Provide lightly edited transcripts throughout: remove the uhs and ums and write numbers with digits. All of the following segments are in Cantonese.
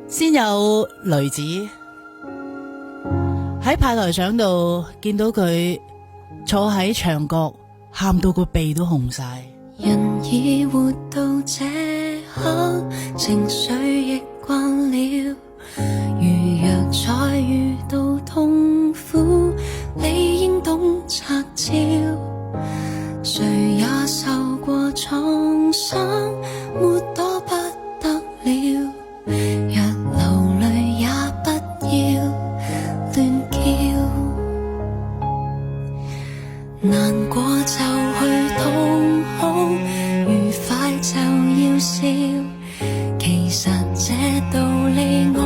先有雷子喺派台相度見到佢坐喺牆角，喊到個鼻都紅晒。人已活到這刻，情緒亦慣了。如若再遇到痛苦，理應懂察照。誰也受過創傷，沒多不得了。若流淚也不要亂叫，難過就去痛哭，愉快就要笑。其實這道理我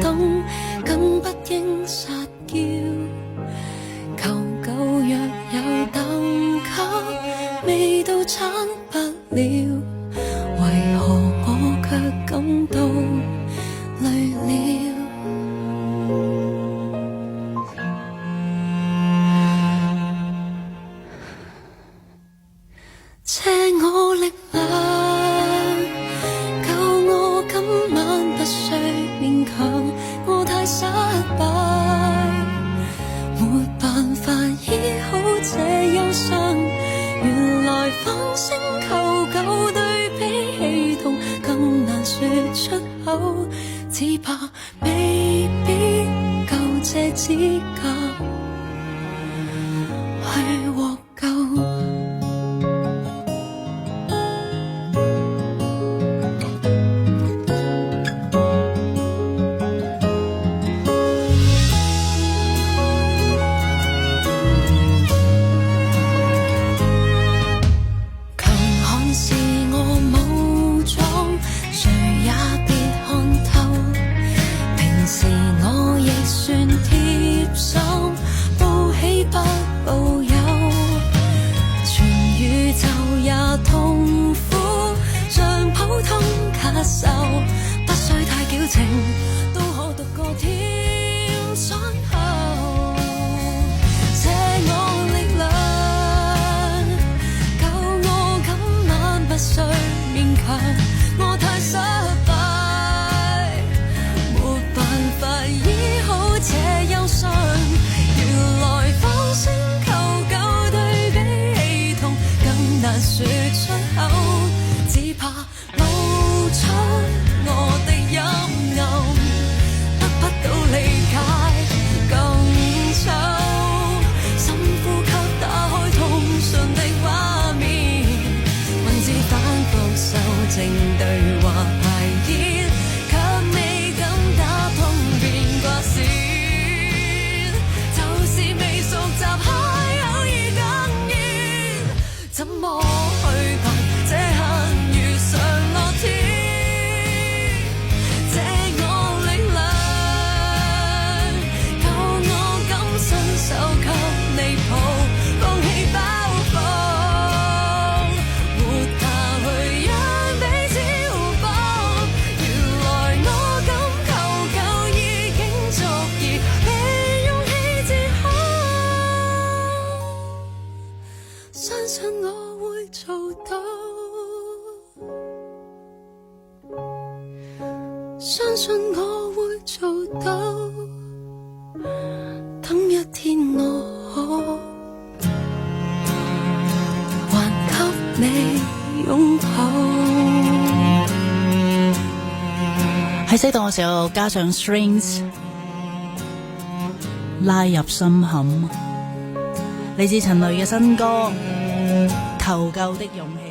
懂，更不應撒嬌。求救若有等級，未到慘不了，為何我卻感到累了？借我力量，救我今晚不需勉強，我太失敗，沒辦法醫好這憂傷。原來放聲求救對比氣痛更難說出口，只怕未必夠這資格去獲救。不需太矯情，都可讀過添傷口。借我力量，救我今晚不需勉強，我太失敗，沒辦法醫好這憂傷。原來放聲求救對比氣痛更難說出口，只怕露出我的陰暗，得不到理解更醜。深呼吸，打開通訊的畫面，文字反覆修正對話排演，卻未敢打通變掛線。就是未熟習開口已哽咽，怎麼去辦這恨如上落天？手給你抱，放棄包袱，活下去讓彼此互幫。原來我敢求救已經足以被勇氣治好，相信我會做到，相信我會做到。等一天我可還給你擁抱，喺適當嘅時候加上 strings 拉入心坎，嚟自陳蕾嘅新歌《求救的勇氣》。